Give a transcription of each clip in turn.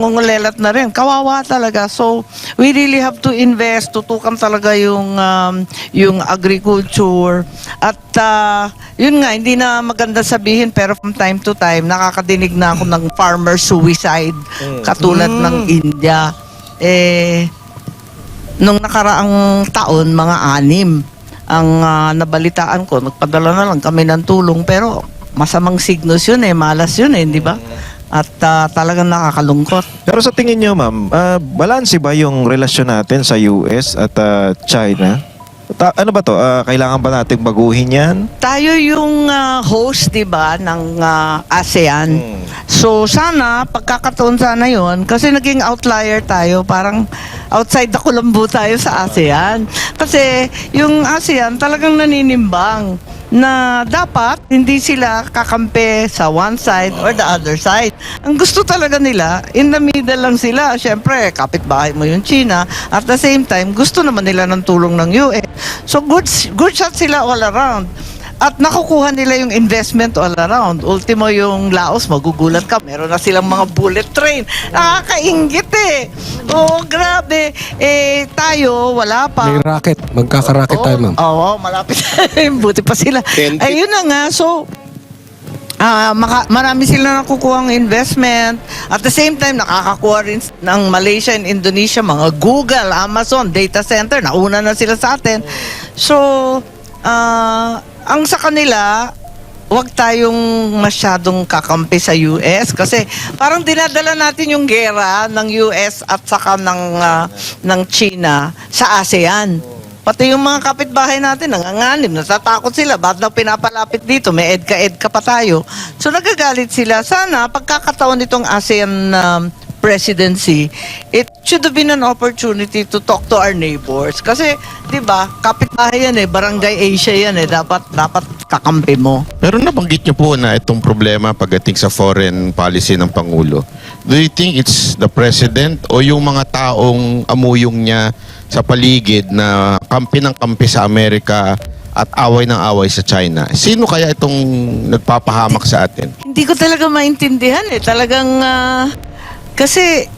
nangungulelat na rin. Kawawa talaga. So, we really have to invest. Tutukan talaga yung agriculture. At yun nga, hindi na maganda sabihin, pero from time to time, nakakadinig na ako ng farmer suicide, katulad ng India. Nung nakaraang taon, mga 6 ang nabalitaan ko. Nagpadala na lang kami ng tulong, pero masamang signos yun malas yun di ba? At talagang nakakalungkot. Pero sa tingin nyo, ma'am, balanse ba yung relasyon natin sa US at China? Ano ba to? Kailangan ba nating baguhin yan? Tayo yung host, di ba, ng ASEAN. So sana, pagkakataon sana yun, kasi naging outlier tayo, parang outside the Colombo tayo sa ASEAN. Kasi yung ASEAN talagang naninimbang na dapat hindi sila kakampi sa one side or the other side. Ang gusto talaga nila, in the middle lang sila. Siyempre, kapitbahay mo yung China. At the same time, gusto naman nila ng tulong ng US. So good shot sila all around. At nakukuha nila yung investment all around. Ultimo yung Laos, magugulat ka. Meron na silang mga bullet train. Nakakaingit Oh, grabe. Tayo, wala pa. May racket. Magkaka-racket tayo, ma'am. Oo, malapit. Buti pa sila. Ayun na nga. So, marami sila nakukuha ng investment. At the same time, nakakakuha rin ng Malaysia and Indonesia, mga Google, Amazon, data center. Nauna na sila sa atin. So, ang sa kanila, huwag tayong masyadong kakampi sa US kasi parang dinadala natin yung gera ng US at saka ng China sa ASEAN. Pati yung mga kapitbahay natin, nanganganib, natatakot sila. Ba't daw pinapalapit dito? May EDCA pa tayo. So nagagalit sila. Sana, pagkakataon nitong ASEAN presidency, it should have been an opportunity to talk to our neighbors. Kasi, di ba, kapitbahay yan barangay Asia yan dapat kakampi mo. Pero nabanggit niyo po na itong problema pagdating sa foreign policy ng Pangulo. Do you think it's the President o yung mga taong amuyong niya sa paligid na kampi ng kampi sa Amerika at away ng away sa China? Sino kaya itong nagpapahamak sa atin? Hindi ko talaga maintindihan Talagang, kasi,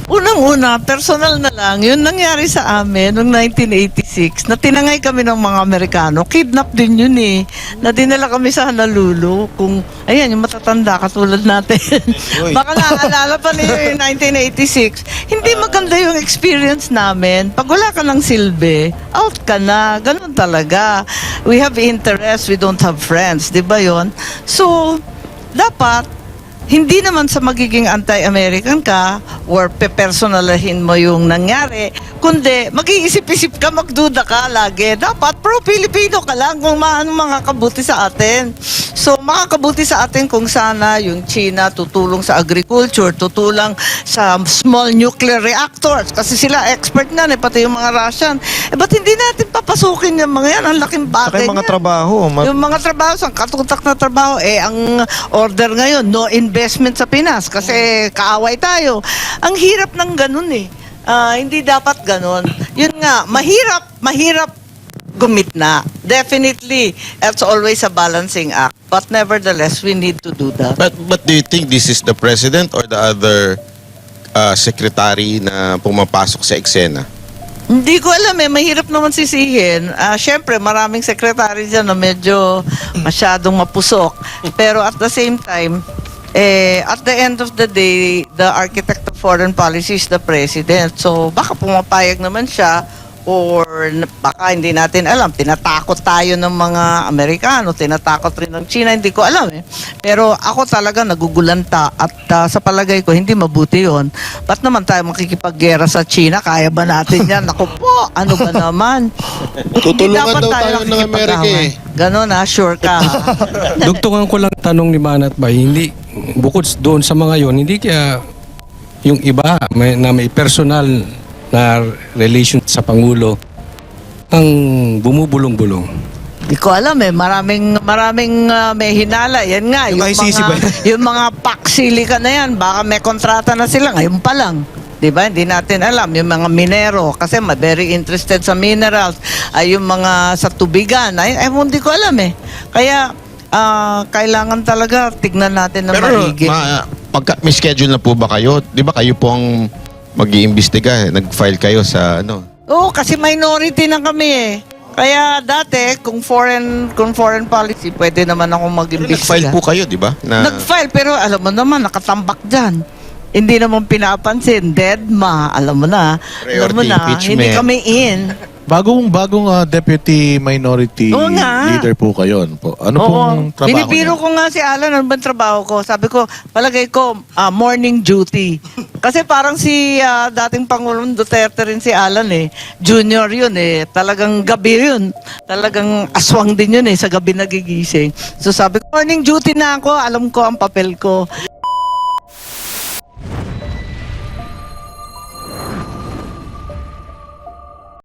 unang-una, personal na lang, yun nangyari sa amin noong 1986, na tinangay kami ng mga Amerikano. Kidnap din yun na dinala kami sa Honolulu. Kung, ayan, yung matatanda, katulad natin. Baka naaalala pa niyo yung 1986. Hindi maganda yung experience namin. Pag wala ka ng silbi, out ka na. Ganun talaga. We have interests, we don't have friends. Di ba yun? So, dapat, hindi naman sa magiging anti-American ka or pepersonalahin mo yung nangyari, kundi mag-iisip-isip ka, magduda ka lagi. Dapat pro-Pilipino ka lang kung maano makakabuti sa atin. So, makakabuti sa atin kung sana yung China tutulong sa agriculture, tutulong sa small nuclear reactors. Kasi sila expert na, pati yung mga Russian. Ba't hindi natin papasukin yung mga yan? Ang laking bagay Saka yung mga trabaho. Yung mga trabaho, sa katutak na trabaho, ang order ngayon, no investment sa Pinas kasi kaaway tayo. Ang hirap ng ganun hindi dapat ganun. Yun nga, mahirap gumitna. Definitely, it's always a balancing act. But nevertheless, we need to do that. But do you think this is the President or the other secretary na pumapasok sa eksena? Hindi ko alam mahirap naman sisihin. Siyempre, maraming sekretary dyan na medyo masyadong mapusok. Pero at the same time, at the end of the day, the architect of foreign policy is the President. So, baka pumapayag naman siya or baka hindi natin alam. Tinatakot tayo ng mga Amerikano, tinatakot rin ng China, hindi ko alam Pero ako talaga nagugulanta at sa palagay ko, hindi mabuti yun. Ba't naman tayo makikipaggera sa China? Kaya ba natin yan? Naku po, ano ba naman? Tutulungan daw tayo ng Amerika Ganon sure ka. Dugtungan ko lang tanong ni Manat ba, hindi, bukod doon sa mga yon, hindi kaya yung iba na may personal na relation sa Pangulo ang bumubulong-bulong. Hindi ko alam maraming may hinala. Yan nga, Yung ICC ba? yung mga paksilikan na yan, baka may kontrata na sila ngayon pa lang. Diba? Hindi natin alam. Yung mga minero, kasi very interested sa minerals, ay yung mga sa tubigan, ay hindi ko alam Kaya, kailangan talaga tignan natin na Pero mahigit. may schedule na po ba kayo? Di ba kayo po ang mag-iimbestiga? Nag-file kayo sa ano? Oo, kasi minority na kami eh. Kaya dati, kung foreign policy, pwede naman ako Pero mag-imbestiga. nag-file po kayo, di ba? Na, Nag-file, pero alam mo naman, nakatambak dyan. Hindi naman pinapansin. Deadma, alam mo na. Alam mo Priority na, impeachment. hindi kami in. Bagong deputy minority Oo nga. leader po kayo. Ano po? Ano Oo. pong trabaho Binibiro niya? ko nga si Alan, ano bang trabaho ko? Sabi ko, palagay ko, morning duty. Kasi parang si dating Pangulong Duterte rin si Alan eh. Junior yun eh. Talagang gabi yun. Talagang aswang din yun eh. Sa gabi nagigising. So sabi ko, morning duty na ako. Alam ko ang papel ko.